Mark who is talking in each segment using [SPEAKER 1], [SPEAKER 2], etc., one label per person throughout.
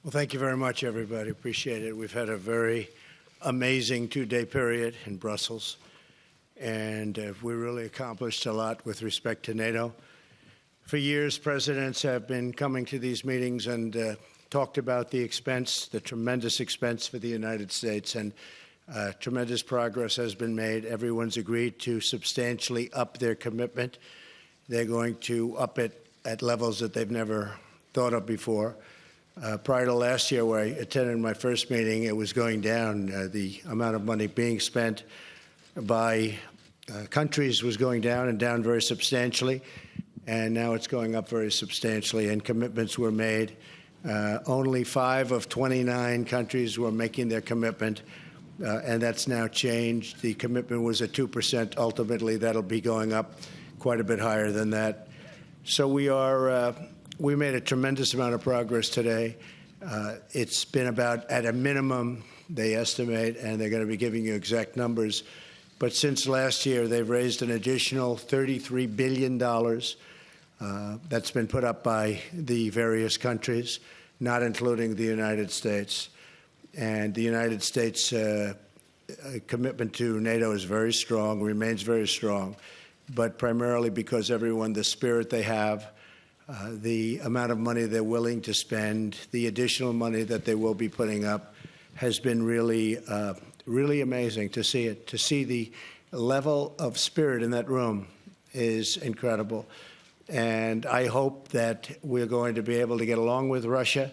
[SPEAKER 1] Well, thank you very much, everybody. Appreciate it. We've had a very amazing two-day period in Brussels, and we really accomplished a lot with respect to NATO. For years, presidents have been coming to these meetings and talked about the expense, the tremendous expense for the United States, and tremendous progress has been made. Everyone's agreed to substantially up their commitment. They're going to up it at levels that they've never thought of before. Prior to last year, where I attended my first meeting, it was going down. The amount of money being spent by countries was going down and down very substantially. And now it's going up very substantially, and commitments were made. Only 5 of 29 countries were making their commitment, and that's now changed. The commitment was at 2%. Ultimately, that'll be going up quite a bit higher than that. So we made a tremendous amount of progress today. It's been about, at a minimum, they estimate, and they're going to be giving you exact numbers, but since last year, they've raised an additional $33 billion. That's been put up by the various countries, not including the United States. And the United States' commitment to NATO is very strong, remains very strong, but primarily because everyone, the spirit they have, the amount of money they're willing to spend, the additional money that they will be putting up has been really, really amazing to see it. To see the level of spirit in that room is incredible. And I hope that we're going to be able to get along with Russia.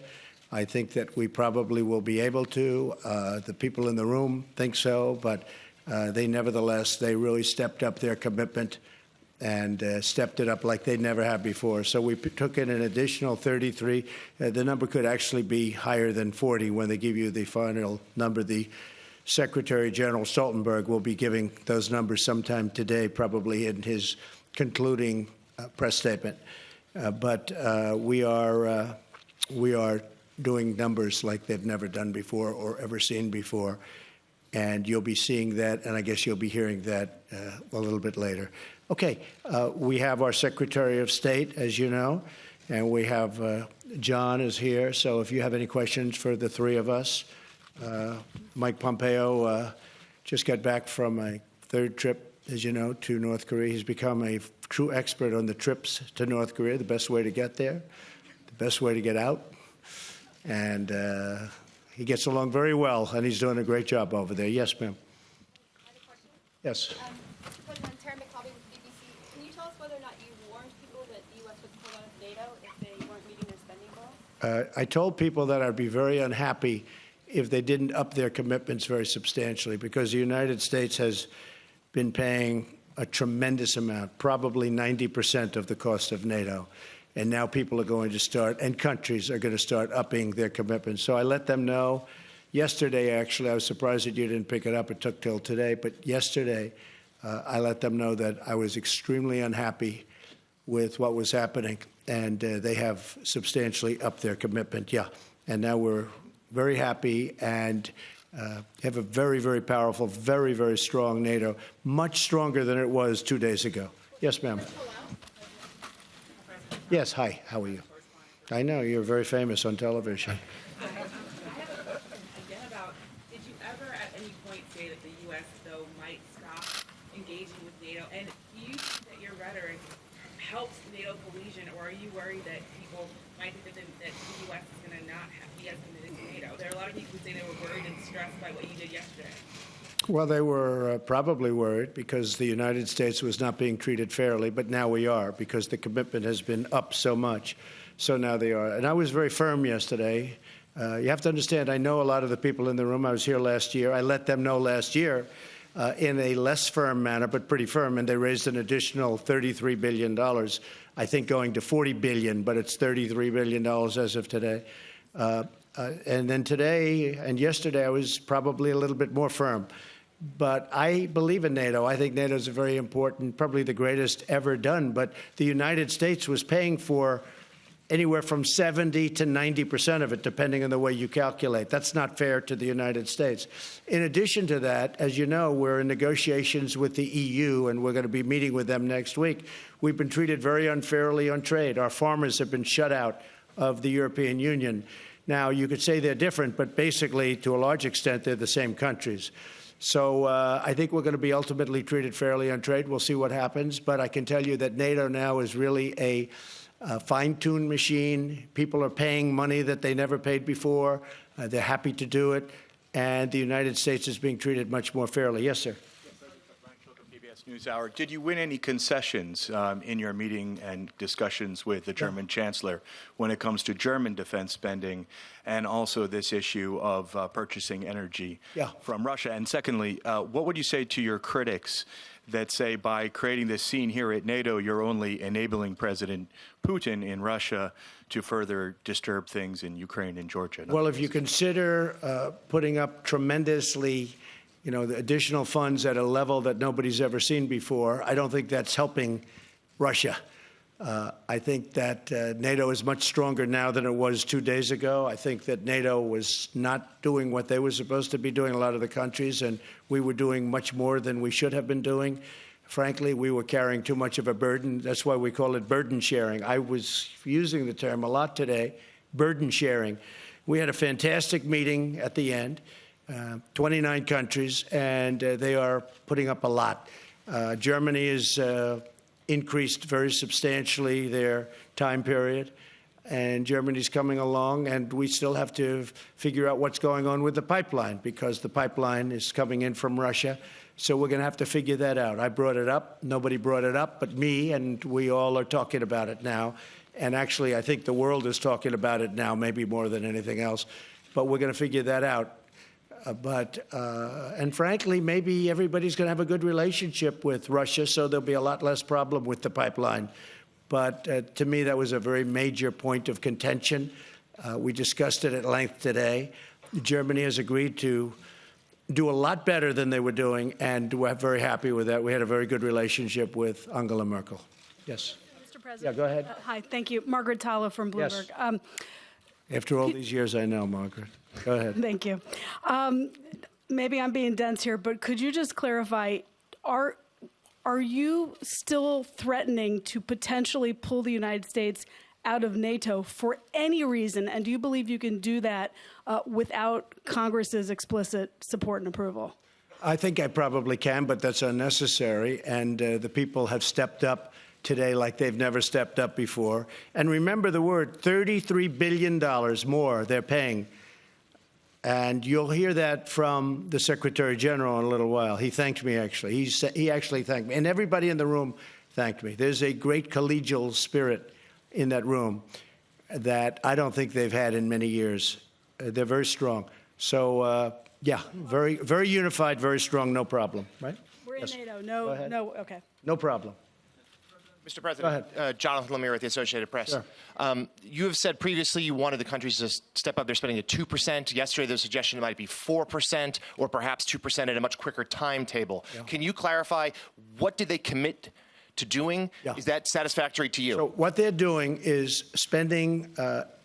[SPEAKER 1] I think that we probably will be able to. The people in the room think so, but they really stepped up their commitment and stepped it up like they never have before. So we took in an additional 33. The number could actually be higher than 40 when they give you the final number. The Secretary General Stoltenberg will be giving those numbers sometime today, probably in his concluding press statement. But we are doing numbers like they've never done before or ever seen before. And you'll be seeing that, and I guess you'll be hearing that a little bit later. Okay, we have our Secretary of State, as you know, and we have John is here. So if you have any questions for the three of us, Mike Pompeo just got back from a third trip, as you know, to North Korea. He's become a true expert on the trips to North Korea, the best way to get there, the best way to get out. And he gets along very well, and he's doing a great job over there. Yes, ma'am.
[SPEAKER 2] I have a question.
[SPEAKER 1] Yes.
[SPEAKER 2] President Terry McCabe with BBC. Can you tell us whether or not you warned people that the U.S. would pull out of NATO if they weren't meeting their spending goals?
[SPEAKER 1] I told people that I'd be very unhappy if they didn't up their commitments very substantially, because the United States has been paying a tremendous amount, probably 90% of the cost of NATO. And now people are going to start, and countries are going to start upping their commitments. So I let them know yesterday, actually. I was surprised that you didn't pick it up. It took till today. But yesterday, I let them know that I was extremely unhappy with what was happening. And they have substantially upped their commitment. Yeah. And now we're very happy and have a very, very powerful, very, very strong NATO, much stronger than it was 2 days ago. Yes, ma'am. Yes, hi, how are you? I know, you're very famous on television.
[SPEAKER 3] Again about, did you ever at any point say that the U.S., though, might stop engaging with NATO? And do you think that your rhetoric helps NATO cohesion, or are you worried that people might think that the U.S. is going to not be as committed to NATO? There are a lot of people who say they were worried and stressed by what you did yesterday.
[SPEAKER 1] Well, they were probably worried because the United States was not being treated fairly, but now we are because the commitment has been up so much. So now they are. And I was very firm yesterday. You have to understand, I know a lot of the people in the room. I was here last year. I let them know last year in a less firm manner, but pretty firm, and they raised an additional $33 billion, I think going to $40 billion, but it's $33 billion as of today. And then today and yesterday, I was probably a little bit more firm. But I believe in NATO. I think NATO is very important, probably the greatest ever done. But the United States was paying for anywhere from 70 to 90% of it, depending on the way you calculate. That's not fair to the United States. In addition to that, as you know, we're in negotiations with the EU, and we're going to be meeting with them next week. We've been treated very unfairly on trade. Our farmers have been shut out of the European Union. Now, you could say they're different, but basically, to a large extent, they're the same countries. So I think we're going to be ultimately treated fairly on trade. We'll see what happens. But I can tell you that NATO now is really a fine-tuned machine. People are paying money that they never paid before. They're happy to do it. And the United States is being treated much more fairly. Yes, sir.
[SPEAKER 4] PBS NewsHour. Did you win any concessions in your meeting and discussions with the German Chancellor when it comes to German defense spending and also this issue of purchasing energy from Russia? And secondly, what would you say to your critics that say by creating this scene here at NATO, you're only enabling President Putin in Russia to further disturb things in Ukraine and Georgia?
[SPEAKER 1] Well, if you consider putting up tremendously the additional funds at a level that nobody's ever seen before, I don't think that's helping Russia. I think that NATO is much stronger now than it was 2 days ago. I think that NATO was not doing what they were supposed to be doing, a lot of the countries, and we were doing much more than we should have been doing. Frankly, we were carrying too much of a burden. That's why we call it burden sharing. I was using the term a lot today, burden sharing. We had a fantastic meeting at the end. 29 countries, and they are putting up a lot. Germany has increased very substantially their time period, and Germany's coming along, and we still have to figure out what's going on with the pipeline, because the pipeline is coming in from Russia, so we're going to have to figure that out. I brought it up. Nobody brought it up but me, and we all are talking about it now. And actually, I think the world is talking about it now, maybe more than anything else, but we're going to figure that out. And frankly, maybe everybody's going to have a good relationship with Russia, so there'll be a lot less problem with the pipeline. But to me, that was a very major point of contention. We discussed it at length today. Germany has agreed to do a lot better than they were doing, and we're very happy with that. We had a very good relationship with Angela Merkel. Yes.
[SPEAKER 5] Mr. President.
[SPEAKER 1] Yeah, go ahead.
[SPEAKER 5] Hi, thank you. Margaret Talla from Bloomberg.
[SPEAKER 1] Yes. After all these years, I know, Margaret. Go ahead.
[SPEAKER 5] Thank you. Maybe I'm being dense here, but could you just clarify, are you still threatening to potentially pull the United States out of NATO for any reason? And do you believe you can do that without Congress's explicit support and approval?
[SPEAKER 1] I think I probably can, but that's unnecessary. And the people have stepped up today like they've never stepped up before. And remember the word, $33 billion more they're paying. And you'll hear that from the Secretary General in a little while. He thanked me, actually. He actually thanked me. And everybody in the room thanked me. There's a great collegial spirit in that room that I don't think they've had in many years. They're very strong. So, yeah, very, very unified, very strong, no problem, right?
[SPEAKER 5] We're
[SPEAKER 1] Yes.
[SPEAKER 5] in NATO.
[SPEAKER 1] Go ahead.
[SPEAKER 5] No, okay.
[SPEAKER 1] No problem.
[SPEAKER 6] Mr. President, Jonathan Lemire with the Associated Press.
[SPEAKER 1] Sure.
[SPEAKER 6] You have said previously you wanted the countries to step up their spending to 2%. Yesterday, there was a suggestion it might be 4% or perhaps 2% at a much quicker timetable. Yeah. Can you clarify, what did they commit to doing? Yeah. Is that satisfactory to you?
[SPEAKER 1] So what they're doing is spending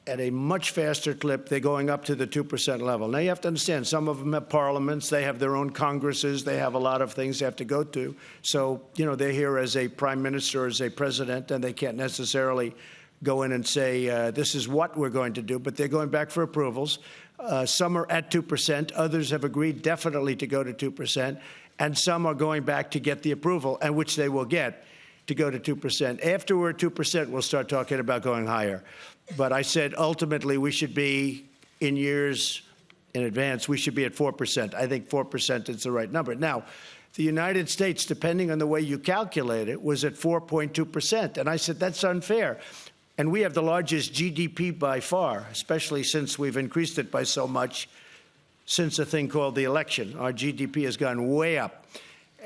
[SPEAKER 1] at a much faster clip. They're going up to the 2% level. Now, you have to understand, some of them have parliaments. They have their own congresses. They have a lot of things they have to go to. So, they're here as a prime minister or as a president, and they can't necessarily go in and say, this is what we're going to do. But they're going back for approvals. Some are at 2%. Others have agreed definitely to go to 2%. And some are going back to get the approval, and which they will get, to go to 2%. After we're at 2%, we'll start talking about going higher. But I said ultimately we should be, in years in advance, we should be at 4%. I think 4% is the right number. Now, the United States, depending on the way you calculate it, was at 4.2%. And I said, that's unfair. And we have the largest GDP by far, especially since we've increased it by so much since a thing called the election. Our GDP has gone way up.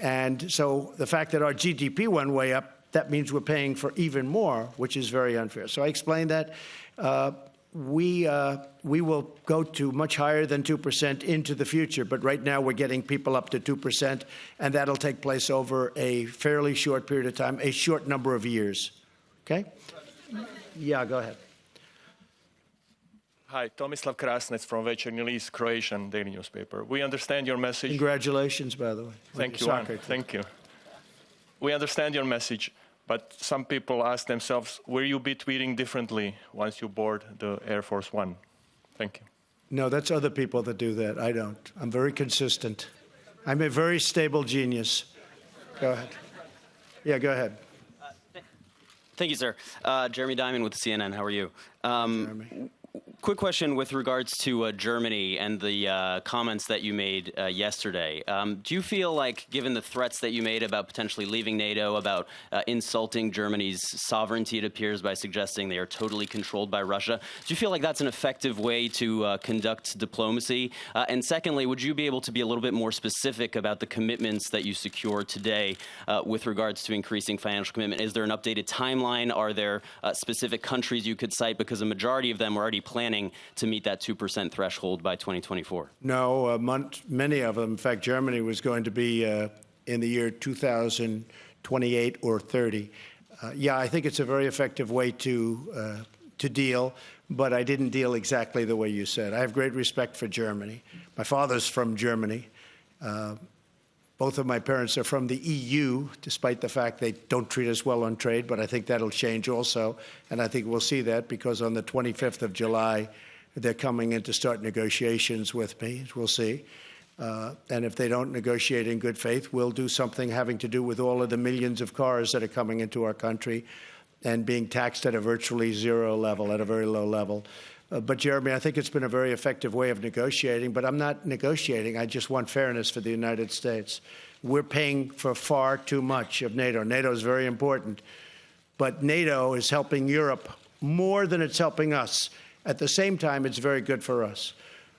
[SPEAKER 1] And so the fact that our GDP went way up, that means we're paying for even more, which is very unfair. So I explained that. We will go to much higher than 2% into the future, but right now we're getting people up to 2%, and that'll take place over a fairly short period of time, a short number of years. Okay? Yeah, go ahead.
[SPEAKER 7] Hi, Tomislav Krasnec from Večernji List, Croatian daily newspaper. We understand your message.
[SPEAKER 1] Congratulations, by the way.
[SPEAKER 7] Thank you, Anne. Thank you. We understand your message, but some people ask themselves, will you be tweeting differently once you board the Air Force One? Thank you.
[SPEAKER 1] No, that's other people that do that. I don't. I'm very consistent. I'm a very stable genius. Go ahead. Yeah, go ahead.
[SPEAKER 8] Thank you, sir. Jeremy Diamond with CNN. How are you?
[SPEAKER 1] Jeremy.
[SPEAKER 8] Quick question with regards to Germany and the comments that you made yesterday. Do you feel like, given the threats that you made about potentially leaving NATO, about insulting Germany's sovereignty, it appears, by suggesting they are totally controlled by Russia, do you feel like that's an effective way to conduct diplomacy? And secondly, would you be able to be a little bit more specific about the commitments that you secured today with regards to increasing financial commitment? Is there an updated timeline? Are there specific countries you could cite? Because a majority of them are already planning to meet that 2% threshold by 2024.
[SPEAKER 1] No, many of them. In fact, Germany was going to be in the year 2028 or 30. Yeah, I think it's a very effective way to deal, but I didn't deal exactly the way you said. I have great respect for Germany. My father's from Germany. Both of my parents are from the EU, despite the fact they don't treat us well on trade, but I think that'll change also. And I think we'll see that because on the 25th of July, they're coming in to start negotiations with me. We'll see. And if they don't negotiate in good faith, we'll do something having to do with all of the millions of cars that are coming into our country and being taxed at a virtually zero level, at a very low level. But, Jeremy, I think it's been a very effective way of negotiating, but I'm not negotiating. I just want fairness for the United States. We're paying for far too much of NATO. NATO is very important, but NATO is helping Europe more than it's helping us. At the same time, it's very good for us.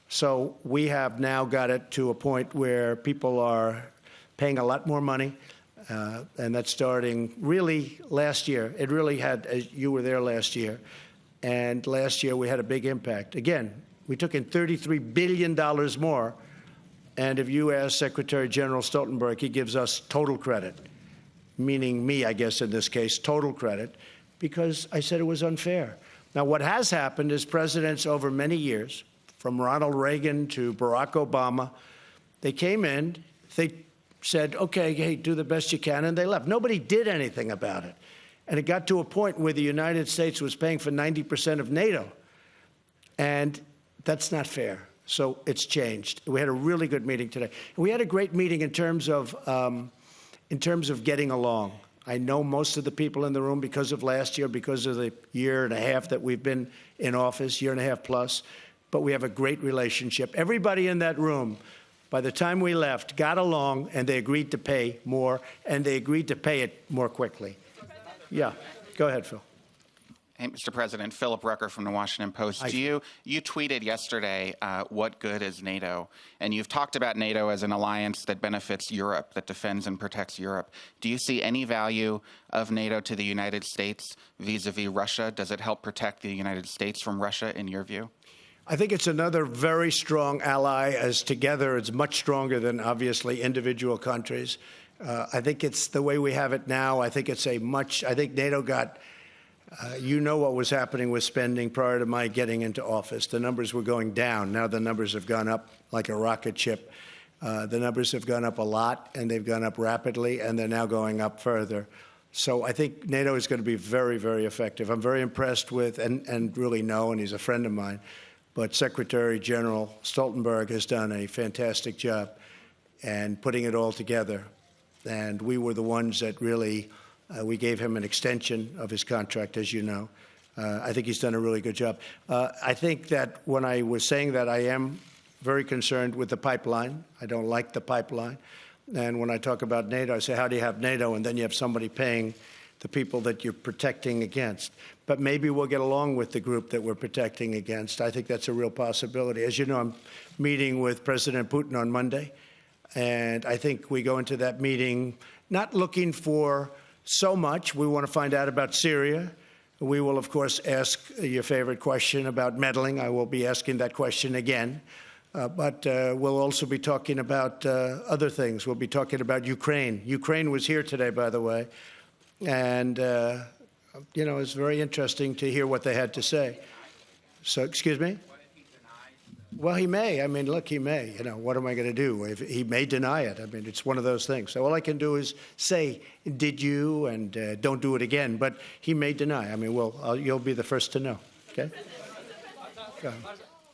[SPEAKER 1] So we have now got it to a point where people are paying a lot more money, and that's starting really last year. It really had, you were there last year. And last year, we had a big impact. Again, we took in $33 billion more. And if you ask Secretary General Stoltenberg, he gives us total credit, meaning me, I guess, in this case, total credit, because I said it was unfair. Now, what has happened is presidents over many years, from Ronald Reagan to Barack Obama, they came in, they said, okay, hey, do the best you can, and they left. Nobody did anything about it. And it got to a point where the United States was paying for 90% of NATO. And that's not fair. So it's changed. We had a really good meeting today. We had a great meeting in terms of getting along. I know most of the people in the room because of last year, because of the year and a half that we've been in office, year and a half plus. But we have a great relationship. Everybody in that room, by the time we left, got along, and they agreed to pay more, and they agreed to pay it more quickly. Yeah, go ahead, Phil.
[SPEAKER 9] Hey, Mr. President, Philip Rucker from the Washington Post.
[SPEAKER 1] Hi.
[SPEAKER 9] You tweeted yesterday, what good is NATO? And you've talked about NATO as an alliance that benefits Europe, that defends and protects Europe. Do you see any value of NATO to the United States vis-a-vis Russia? Does it help protect the United States from Russia, in your view?
[SPEAKER 1] I think it's another very strong ally, as together it's much stronger than, obviously, individual countries. I think it's the way we have it now. I think it's I think NATO got, you know what was happening with spending prior to my getting into office. The numbers were going down. Now the numbers have gone up like a rocket ship. The numbers have gone up a lot, and they've gone up rapidly, and they're now going up further. So I think NATO is going to be very, very effective. I'm very impressed with, and really know, and he's a friend of mine, but Secretary General Stoltenberg has done a fantastic job and putting it all together. And we were the ones that really, we gave him an extension of his contract, as you know. I think he's done a really good job. I think that when I was saying that, I am very concerned with the pipeline. I don't like the pipeline. And when I talk about NATO, I say, how do you have NATO? And then you have somebody paying the people that you're protecting against. But maybe we'll get along with the group that we're protecting against. I think that's a real possibility. As you know, I'm meeting with President Putin on Monday. And I think we go into that meeting not looking for so much. We want to find out about Syria. We will, of course, ask your favorite question about meddling. I will be asking that question again. But we'll also be talking about other things. We'll be talking about Ukraine. Ukraine was here today, by the way. And, you know, it's very interesting to hear what they had to say. So, excuse me? Well, he may. I mean, look, he may. You know, what am I going to do? He may deny it. I mean, it's one of those things. So all I can do is say, did you, and don't do it again. But he may deny. I mean, well, you'll be the first to know. Okay? Go ahead.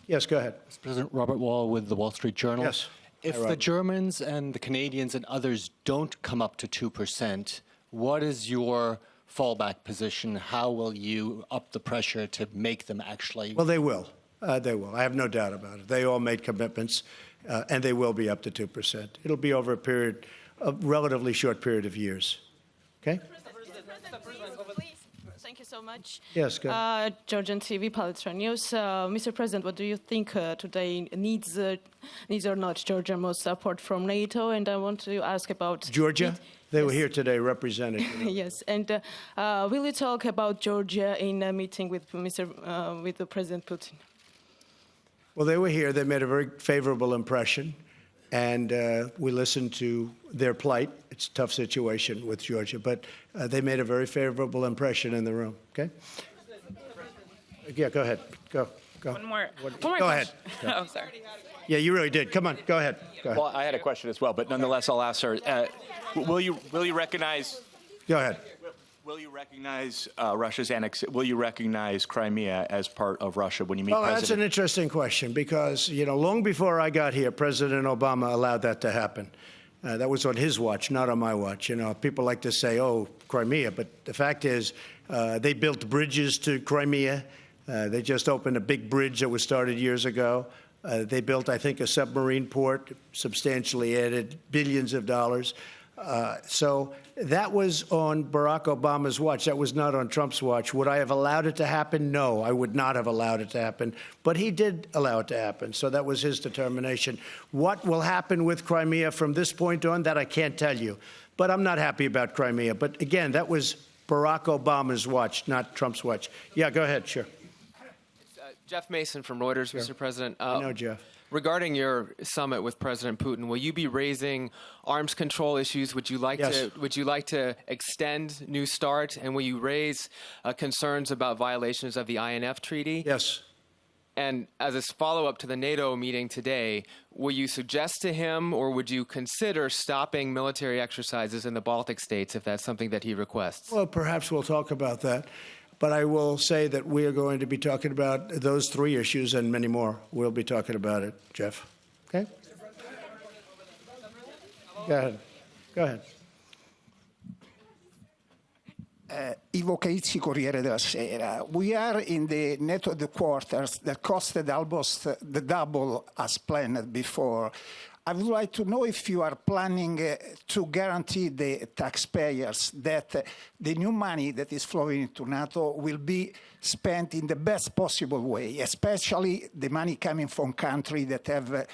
[SPEAKER 1] Yes, go ahead.
[SPEAKER 10] President Robert Wall with the Wall Street Journal.
[SPEAKER 1] Yes.
[SPEAKER 10] If
[SPEAKER 1] Hi,
[SPEAKER 10] the
[SPEAKER 1] Robert.
[SPEAKER 10] Germans and the Canadians and others don't come up to 2%, what is your fallback position? How will you up the pressure to make them actually?
[SPEAKER 1] Well, they will. They will. I have no doubt about it. They all made commitments, and they will be up to 2%. It'll be over a relatively short period of years. Okay?
[SPEAKER 2] Please.
[SPEAKER 11] Thank you so much.
[SPEAKER 1] Yes, go ahead.
[SPEAKER 11] Georgian TV, Palestine News. Mr. President, what do you think today needs or not Georgia most support from NATO? And I want to ask about
[SPEAKER 1] Georgia? They were here today represented.
[SPEAKER 11] Yes, and will you talk about Georgia in a meeting with with President Putin?
[SPEAKER 1] Well, they were here. They made a very favorable impression, and we listened to their plight. It's a tough situation with Georgia, but they made a very favorable impression in the room. Okay? Yeah, go ahead. Go.
[SPEAKER 3] One more
[SPEAKER 1] Go ahead.
[SPEAKER 3] question. Oh, sorry.
[SPEAKER 1] Yeah, you really did. Come on. Go ahead. Go ahead.
[SPEAKER 4] Well, I had a question as well, but nonetheless, I'll ask her. Will you recognize?
[SPEAKER 1] Go ahead.
[SPEAKER 4] Will you recognize Russia's Will you recognize Crimea as part of Russia when you meet
[SPEAKER 1] Well, that's an
[SPEAKER 4] President?
[SPEAKER 1] interesting question because, long before I got here, President Obama allowed that to happen. That was on his watch, not on my watch. People like to say, oh, Crimea, but the fact is they built bridges to Crimea. They just opened a big bridge that was started years ago. They built, I think, a submarine port, substantially added billions of dollars. So that was on Barack Obama's watch. That was not on Trump's watch. Would I have allowed it to happen? No, I would not have allowed it to happen. But he did allow it to happen. So that was his determination. What will happen with Crimea from this point on, that I can't tell you. But I'm not happy about Crimea. But again, that was Barack Obama's watch, not Trump's watch. Yeah, go ahead. Sure.
[SPEAKER 12] Jeff Mason from Reuters, Mr. President.
[SPEAKER 1] I know, Jeff.
[SPEAKER 12] Regarding your summit with President Putin, will you be raising arms control issues? Would you like
[SPEAKER 1] Yes.
[SPEAKER 12] to extend New START, and will you raise concerns about violations of the INF Treaty?
[SPEAKER 1] Yes.
[SPEAKER 12] And as a follow-up to the NATO meeting today, will you suggest to him, or would you consider stopping military exercises in the Baltic states if that's something that he requests?
[SPEAKER 1] Well, perhaps we'll talk about that. But I will say that we are going to be talking about those three issues and many more. We'll be talking about it, Jeff. Okay? Go ahead. Go ahead.
[SPEAKER 13] Ivo Caizzi, Corriere della Sera. We are in the NATO headquarters that costed almost the double as planned before. I would like to know if you are planning to guarantee the taxpayers that the new money that is flowing into NATO will be spent in the best possible way, especially the money coming from countries that have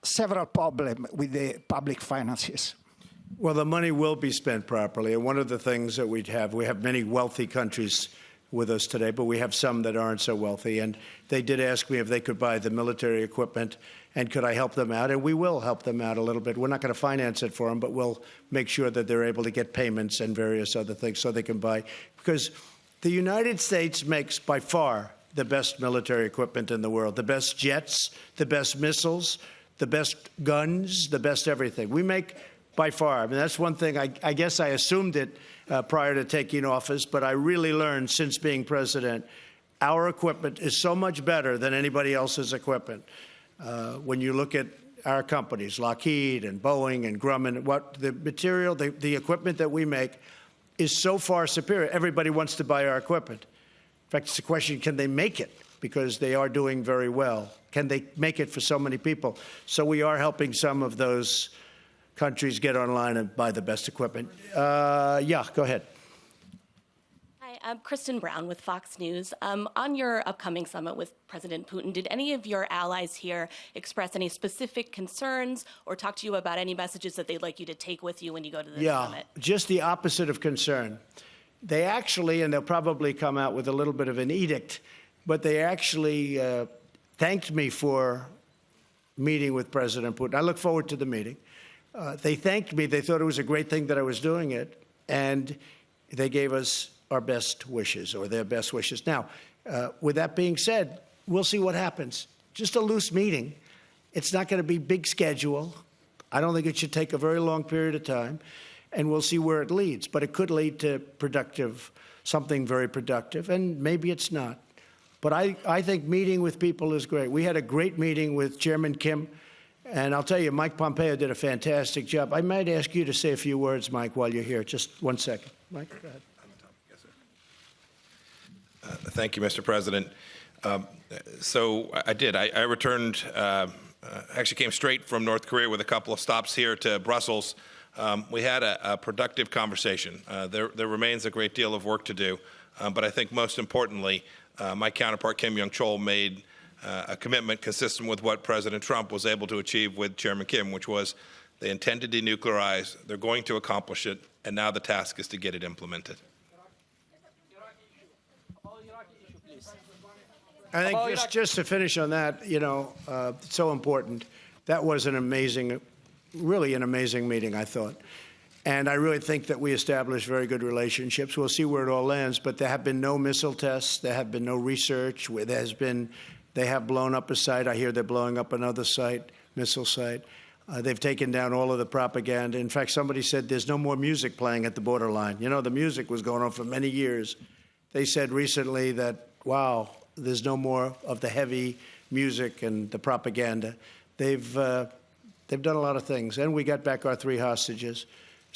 [SPEAKER 13] several problems with the public finances.
[SPEAKER 1] Well, the money will be spent properly. And one of the things that we have many wealthy countries with us today, but we have some that aren't so wealthy. And they did ask me if they could buy the military equipment and could I help them out? And we will help them out a little bit. We're not going to finance it for them, but we'll make sure that they're able to get payments and various other things so they can buy. Because the United States makes by far the best military equipment in the world, the best jets, the best missiles, the best guns, the best everything. We make by far. I mean, that's one thing. I guess I assumed it prior to taking office, but I really learned since being president, our equipment is so much better than anybody else's equipment. When you look at our companies, Lockheed and Boeing and Grumman, what the material, the equipment that we make is so far superior. Everybody wants to buy our equipment. In fact, it's a question, can they make it? Because they are doing very well. Can they make it for so many people? So we are helping some of those countries get online and buy the best equipment. Yeah, go ahead.
[SPEAKER 14] Hi, I'm Kristen Brown with Fox News. On your upcoming summit with President Putin, did any of your allies here express any specific concerns or talk to you about any messages that they'd like you to take with you when you go to the summit?
[SPEAKER 1] Yeah, just the opposite of concern. They actually, and they'll probably come out with a little bit of an edict, but they actually thanked me for meeting with President Putin. I look forward to the meeting. They thanked me. They thought it was a great thing that I was doing it, and they gave us our best wishes, or their best wishes. Now, with that being said, we'll see what happens. Just a loose meeting. It's not going to be big schedule. I don't think it should take a very long period of time, and we'll see where it leads. But it could lead to something very productive, and maybe it's not. But I think meeting with people is great. We had a great meeting with Chairman Kim, and I'll tell you, Mike Pompeo did a fantastic job. I might ask you to say a few words, Mike, while you're here. Just 1 second. Mike, go ahead.
[SPEAKER 15] Thank you, Mr. President. So I did. I returned, actually came straight from North Korea with a couple of stops here to Brussels. We had a productive conversation. There remains a great deal of work to do, but I think most importantly, my counterpart Kim Young-chol made a commitment consistent with what President Trump was able to achieve with Chairman Kim, which was they intend to denuclearize, they're going to accomplish it, and now the task is to get it implemented.
[SPEAKER 1] I think just to finish on that, you know, it's so important. That was an amazing, really an amazing meeting, I thought. And I really think that we established very good relationships. We'll see where it all lands, but there have been no missile tests. There have been no research. They have blown up a site. I hear they're blowing up another site, missile site. They've taken down all of the propaganda. In fact, somebody said there's no more music playing at the borderline. You know, the music was going on for many years. They said recently that, wow, there's no more of the heavy music and the propaganda. They've done a lot of things, and we got back our 3 hostages.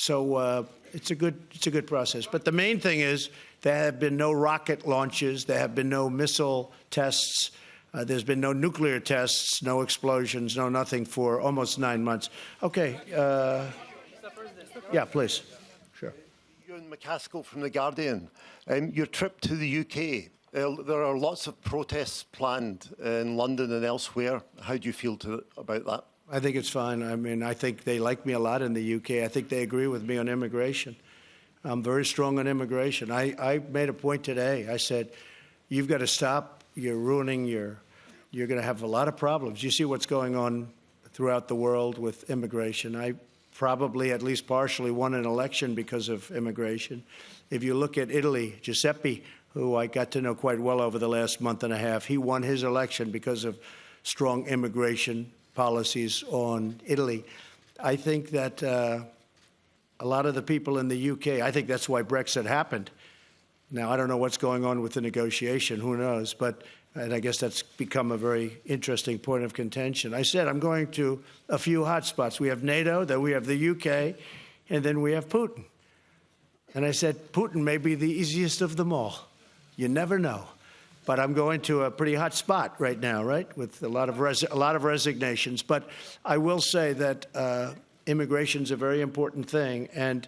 [SPEAKER 1] So it's a good process. But the main thing is there have been no rocket launches. There have been no missile tests. There's been no nuclear tests, no explosions, no nothing for almost 9 months. Okay. Yeah, please. Sure.
[SPEAKER 16] Ewan McCaskill from The Guardian. Your trip to the UK. There are lots of protests planned in London and elsewhere. How do you feel about that?
[SPEAKER 1] I think it's fine. I mean, I think they like me a lot in the UK. I think they agree with me on immigration. I'm very strong on immigration. I made a point today. I said, you've got to stop. You're ruining you're going to have a lot of problems. You see what's going on throughout the world with immigration. I probably at least partially won an election because of immigration. If you look at Italy, Giuseppe, who I got to know quite well over the last month and a half, he won his election because of strong immigration policies on Italy. I think that a lot of the people in the UK, I think that's why Brexit happened. Now, I don't know what's going on with the negotiation, who knows, and I guess that's become a very interesting point of contention. I said I'm going to a few hot spots. We have NATO, then we have the UK, and then we have Putin. And I said, Putin may be the easiest of them all. You never know. But I'm going to a pretty hot spot right now, right, with a lot of resignations. But I will say that immigration is a very important thing. And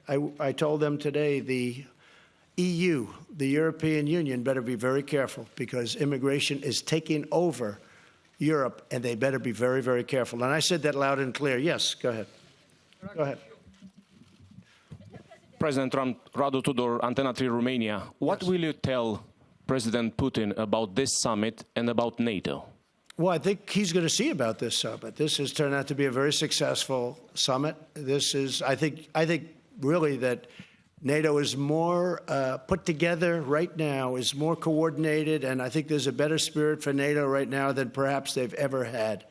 [SPEAKER 1] I told them today the EU, the European Union, better be very careful because immigration is taking over Europe, and they better be very, very careful. And I said that loud and clear. Yes, go ahead. Go ahead.
[SPEAKER 17] President Trump, Radu Tudor, Antena 3 Romania. What will you tell President Putin about this summit and about NATO?
[SPEAKER 1] Well, I think he's going to see about this summit. This has turned out to be a very successful summit. This is, I think really that NATO is more put together right now, is more coordinated, and I think there's a better spirit for NATO right now than perhaps they've ever had.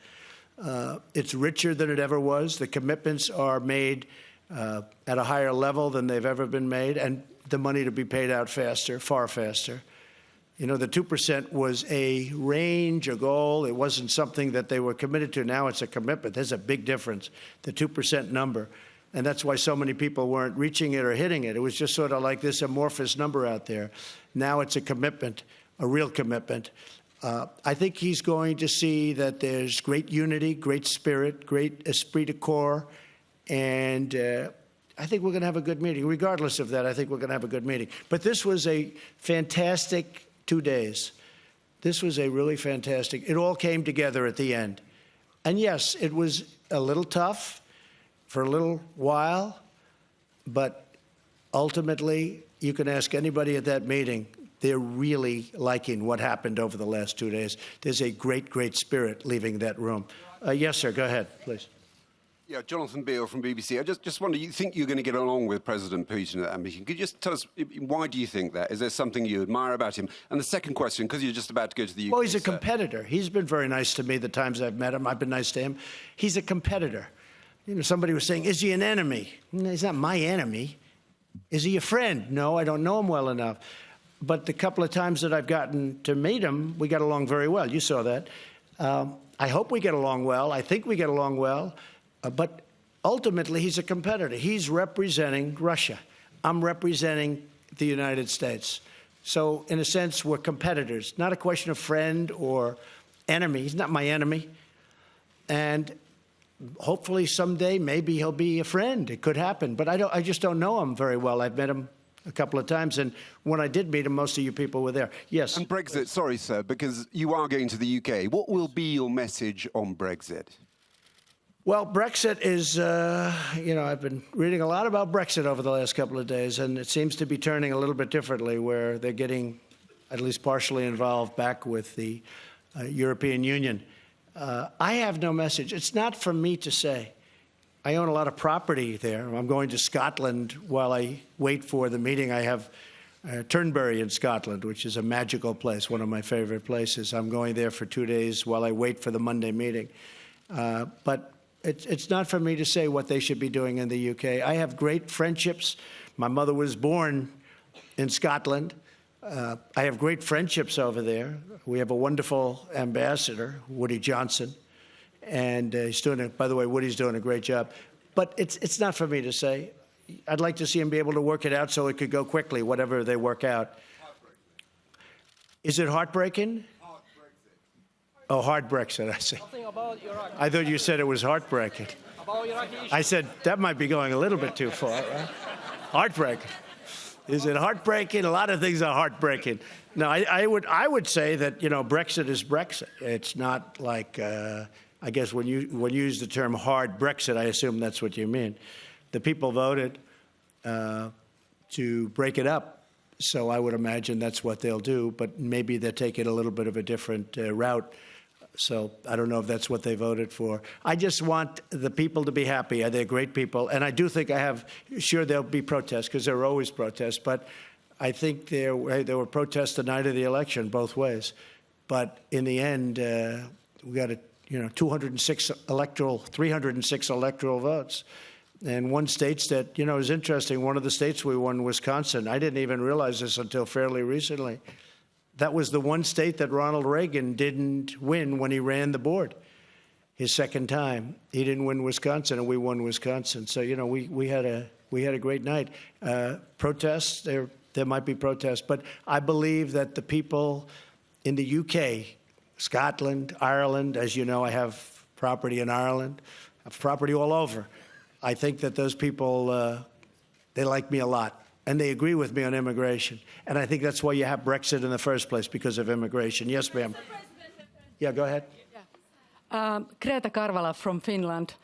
[SPEAKER 1] It's richer than it ever was. The commitments are made at a higher level than they've ever been made, and the money to be paid out faster, far faster. You know, the 2% was a range, a goal. It wasn't something that they were committed to. Now it's a commitment. There's a big difference, the 2% number. And that's why so many people weren't reaching it or hitting it. It was just sort of like this amorphous number out there. Now it's a commitment, a real commitment. I think he's going to see that there's great unity, great spirit, great esprit de corps, and I think we're going to have a good meeting. Regardless of that, I think we're going to have a good meeting. But this was a fantastic 2 days. This was a really fantastic, it all came together at the end. And yes, it was a little tough for a little while, but ultimately, you can ask anybody at that meeting, they're really liking what happened over the last 2 days. There's a great, great spirit leaving that room. Yes, sir, go ahead, please.
[SPEAKER 18] Yeah, Jonathan Beale from BBC. I just wonder, you think you're going to get along with President Putin at that meeting? Could you just tell us, why do you think that? Is there something you admire about him? And the second question, because you're just about to go to the UK.
[SPEAKER 1] Well, he's a competitor. He's been very nice to me the times I've met him. I've been nice to him. He's a competitor. You know, somebody was saying, is he an enemy? No, he's not my enemy. Is he a friend? No, I don't know him well enough. but the couple of times that I've gotten to meet him, we got along very well. You saw that. I hope we get along well. I think we get along well. But ultimately, he's a competitor. He's representing Russia. I'm representing the United States. So, in a sense, we're competitors. Not a question of friend or enemy. He's not my enemy. And hopefully someday, maybe he'll be a friend. It could happen. But I just don't know him very well. I've met him a couple of times, and when I did meet him, most of you people were there. Yes.
[SPEAKER 18] And Brexit, sorry, sir, because you are going to the UK. What will be your message on Brexit?
[SPEAKER 1] Well, Brexit is, I've been reading a lot about Brexit over the last couple of days, and it seems to be turning a little bit differently, where they're getting at least partially involved back with the European Union. I have no message. It's not for me to say. I own a lot of property there. I'm going to Scotland while I wait for the meeting. I have Turnberry in Scotland, which is a magical place, one of my favorite places. I'm going there for 2 days while I wait for the Monday meeting. But it's not for me to say what they should be doing in the UK. I have great friendships. My mother was born in Scotland. I have great friendships over there. We have a wonderful ambassador, Woody Johnson. And he's doing by the way, Woody's doing a great job. But it's not for me to say. I'd like to see him be able to work it out so it could go quickly, whatever they work out. Is it heartbreaking? Hard Brexit. Oh, hard Brexit, I see. I thought you said it was heartbreaking. I said, that might be going a little bit too far, right? Heartbreaking. Is it heartbreaking? A lot of things are heartbreaking. No, I would say that, Brexit is Brexit. It's not like... I guess when you use the term hard Brexit, I assume that's what you mean. The people voted to break it up, so I would imagine that's what they'll do, but maybe they're taking a little bit of a different route. So I don't know if that's what they voted for. I just want the people to be happy. They're great people, and I do think sure there'll be protests, because there are always protests, but I think there were protests the night of the election both ways. But in the end, we got to 306 electoral votes. And one state that, is interesting, one of the states we won, Wisconsin, I didn't even realize this until fairly recently. That was the one state that Ronald Reagan didn't win when he ran the board. His second time, he didn't win Wisconsin, and we won Wisconsin. So, we had a great night. Protests, there might be protests, but I believe that the people in the UK, Scotland, Ireland, as you know, I have property in Ireland. I have property all over. I think that those people, they like me a lot, and they agree with me on immigration. And I think that's why you have Brexit in the first place, because of immigration. Yes, ma'am. Yeah, go ahead.
[SPEAKER 19] Greta Karvala from Finland.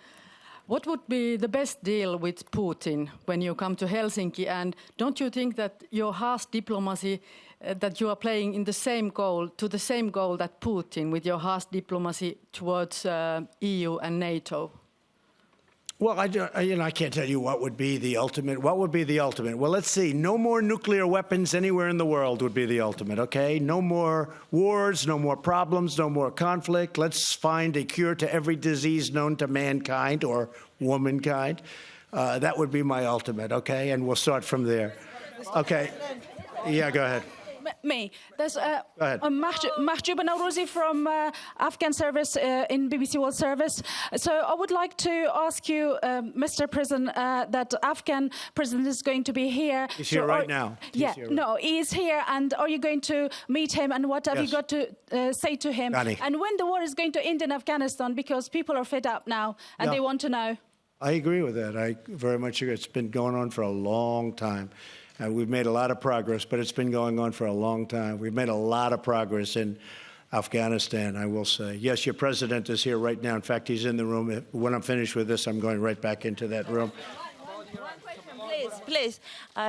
[SPEAKER 19] What would be the best deal with Putin when you come to Helsinki? And don't you think that your harsh diplomacy, that you are playing in the same goal that Putin, with your harsh diplomacy towards EU and NATO?
[SPEAKER 1] Well, I can't tell you what would be the ultimate. What would be the ultimate? Well, let's see. No more nuclear weapons anywhere in the world would be the ultimate, okay? No more wars, no more problems, no more conflict. Let's find a cure to every disease known to mankind or womankind. That would be my ultimate, okay? And we'll start from there. Okay. Yeah, go ahead.
[SPEAKER 20] Me. There's
[SPEAKER 1] Go ahead.
[SPEAKER 20] Mahjouba Nourouzi from Afghan service in BBC World Service. So I would like to ask you, Mr. President, that Afghan president is going to be here.
[SPEAKER 1] He's here right now.
[SPEAKER 20] He is here. And are you going to meet him? And what have you got to say to him?
[SPEAKER 1] Danny.
[SPEAKER 20] And when the war is going to end in Afghanistan, because people are fed up now and they want to know.
[SPEAKER 1] I agree with that. I very much agree. It's been going on for a long time. We've made a lot of progress, but it's been going on for a long time. We've made a lot of progress in Afghanistan, I will say. Yes, your president is here right now. In fact, he's in the room. When I'm finished with this, I'm going right back into that room.
[SPEAKER 21] Please,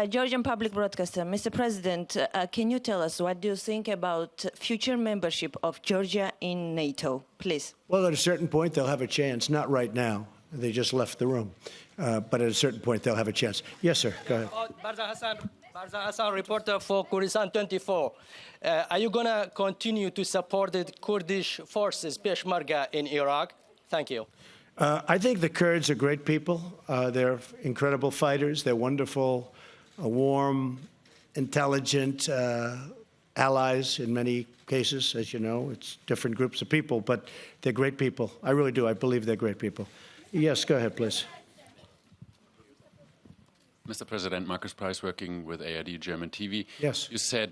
[SPEAKER 21] Georgian Public Broadcaster, Mr. President, can you tell us what do you think about future membership of Georgia in NATO, please?
[SPEAKER 1] Well, at a certain point, they'll have a chance. Not right now. They just left the room. But at a certain point, they'll have a chance. Yes, sir. Go ahead.
[SPEAKER 22] Barza Hassan, reporter for Kurdistan 24. Are you going to continue to support the Kurdish forces, Peshmerga, in Iraq? Thank you.
[SPEAKER 1] I think the Kurds are great people. They're incredible fighters. They're wonderful, warm, intelligent allies in many cases, as you know. It's different groups of people, but they're great people. I really do. I believe they're great people. Yes, go ahead, please.
[SPEAKER 5] Mr. President, Markus Price, working with ARD German TV.
[SPEAKER 1] Yes.
[SPEAKER 5] You said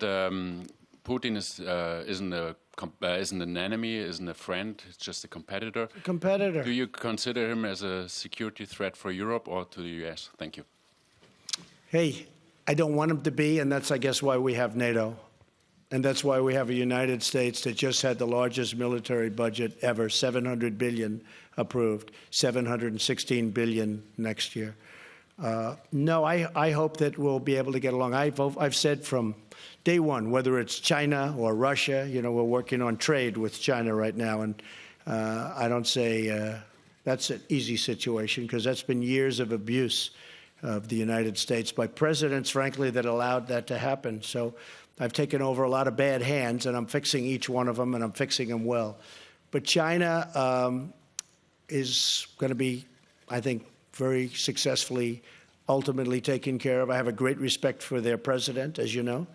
[SPEAKER 5] Putin isn't an enemy, isn't a friend, it's just a competitor.
[SPEAKER 1] Competitor.
[SPEAKER 5] Do you consider him as a security threat for Europe or to the US? Thank you.
[SPEAKER 1] Hey, I don't want him to be, and that's, I guess, why we have NATO. And that's why we have a United States that just had the largest military budget ever, $700 billion approved, $716 billion next year. No, I hope that we'll be able to get along. I've said from day one, whether it's China or Russia, you know, we're working on trade with China right now, and I don't say that's an easy situation, because that's been years of abuse of the United States by presidents, frankly, that allowed that to happen. So I've taken over a lot of bad hands, and I'm fixing each one of them, and I'm fixing them well. But China is going to be, I think, very successfully, ultimately taken care of. I have a great respect for their president, as you know.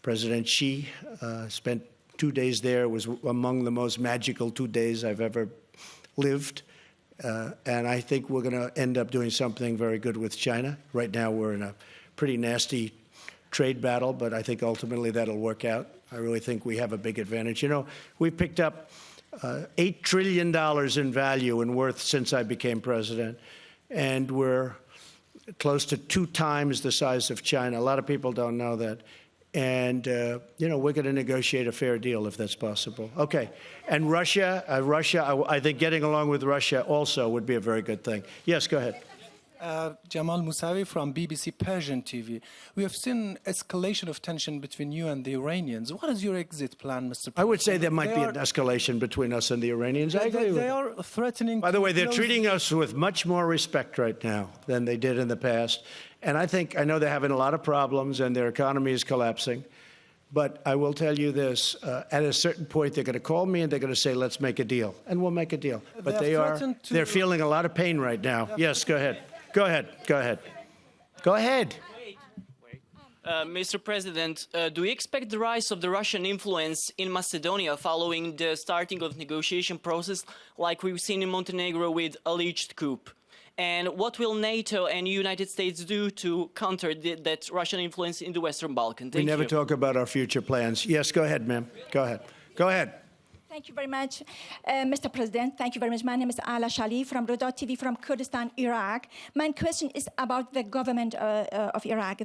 [SPEAKER 1] President Xi spent 2 days there. It was among the most magical 2 days I've ever lived. And I think we're going to end up doing something very good with China. Right now, we're in a pretty nasty trade battle, but I think ultimately that'll work out. I really think we have a big advantage. You know, we picked up $8 trillion in value and worth since I became president, and we're close to 2 times the size of China. A lot of people don't know that. And, you know, we're going to negotiate a fair deal if that's possible. Okay. And Russia, I think getting along with Russia also would be a very good thing. Yes, go ahead.
[SPEAKER 6] Jamal Musawi from BBC Persian TV. We have seen escalation of tension between you and the Iranians. What is your exit plan, Mr. President?
[SPEAKER 1] I would say there might be an escalation between us and the Iranians. I agree with
[SPEAKER 6] They
[SPEAKER 1] you.
[SPEAKER 6] are threatening.
[SPEAKER 1] By the way, they're
[SPEAKER 6] close-
[SPEAKER 1] treating us with much more respect right now than they did in the past. And I know they're having a lot of problems and their economy is collapsing. But I will tell you this, at a certain point, they're going to call me and they're going to say, let's make a deal. And we'll make a deal. But they're feeling a lot of pain right now. Yes, go ahead. Go ahead. Go ahead. Go ahead.
[SPEAKER 23] Mr. President, do you expect the rise of the Russian influence in Macedonia following the starting of the negotiation process like we've seen in Montenegro with alleged coup? And what will NATO and United States do to counter that Russian influence in the Western Balkans?
[SPEAKER 1] We never talk about our future plans. Yes, go ahead, ma'am. Go ahead. Go ahead.
[SPEAKER 24] Thank you very much, Mr. President. Thank you very much. My name is Ala Shali from Rodot TV from Kurdistan, Iraq. My question is about the government of Iraq.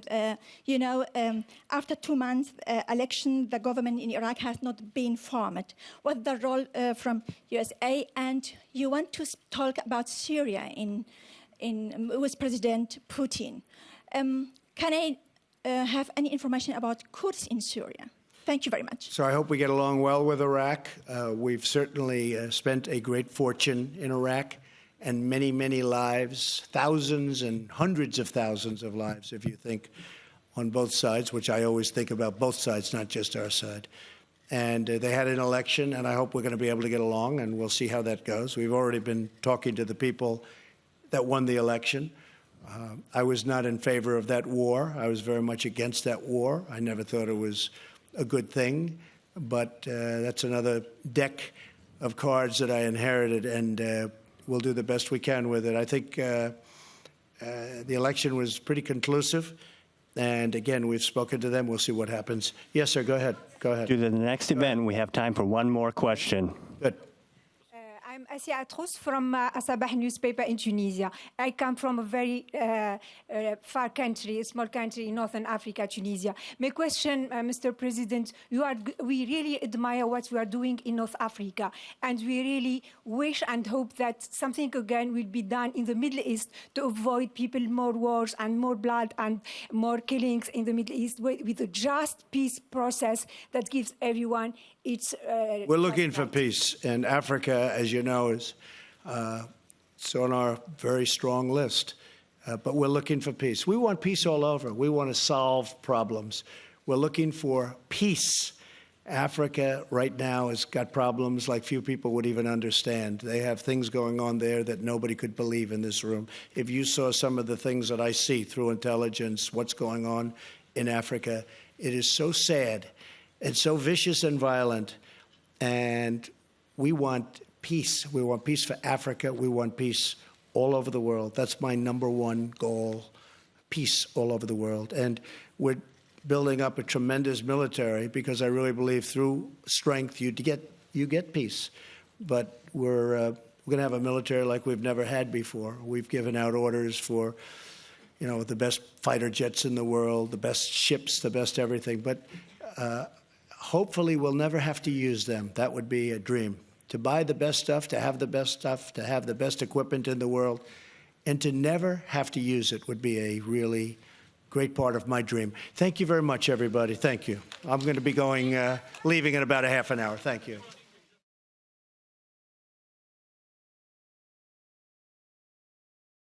[SPEAKER 24] After 2 months election, the government in Iraq has not been formed. What's the role from USA? And you want to talk about Syria with President Putin. Can I have any information about Kurds in Syria? Thank you very much.
[SPEAKER 1] So I hope we get along well with Iraq. We've certainly spent a great fortune in Iraq and many, many lives, thousands and hundreds of thousands of lives, if you think on both sides, which I always think about both sides, not just our side. And they had an election, and I hope we're going to be able to get along, and we'll see how that goes. We've already been talking to the people that won the election. I was not in favor of that war. I was very much against that war. I never thought it was a good thing, but that's another deck of cards that I inherited, and we'll do the best we can with it. I think the election was pretty conclusive, and again, we've spoken to them. We'll see what happens. Yes, sir, go ahead. Go ahead.
[SPEAKER 25] To the next event, we have time for one more question.
[SPEAKER 1] Good.
[SPEAKER 26] I'm Asia Atrous from Asabah newspaper in Tunisia. I come from a very far country, a small country in northern Africa, Tunisia. My question, Mr. President, we really admire what you are doing in North Africa, and we really wish and hope that something again will be done in the Middle East to avoid people more wars and more blood and more killings in the Middle East with a just peace process that gives everyone its...
[SPEAKER 1] We're looking for peace, and Africa, as you know, is it's on our very strong list. But we're looking for peace. We want peace all over. We want to solve problems. We're looking for peace. Africa right now has got problems like few people would even understand. They have things going on there that nobody could believe in this room. If you saw some of the things that I see through intelligence, what's going on in Africa. It is so sad and so vicious and violent. And we want peace. We want peace for Africa. We want peace all over the world. That's my number one goal, peace all over the world. And we're building up a tremendous military because I really believe through strength you get peace. But we're going to have a military like we've never had before. We've given out orders for, the best fighter jets in the world, the best ships, the best everything. But hopefully we'll never have to use them. That would be a dream. To buy the best stuff, to have the best stuff, to have the best equipment in the world, and to never have to use it would be a really great part of my dream. Thank you very much, everybody. Thank you. I'm going to be leaving in about a half an hour. Thank you.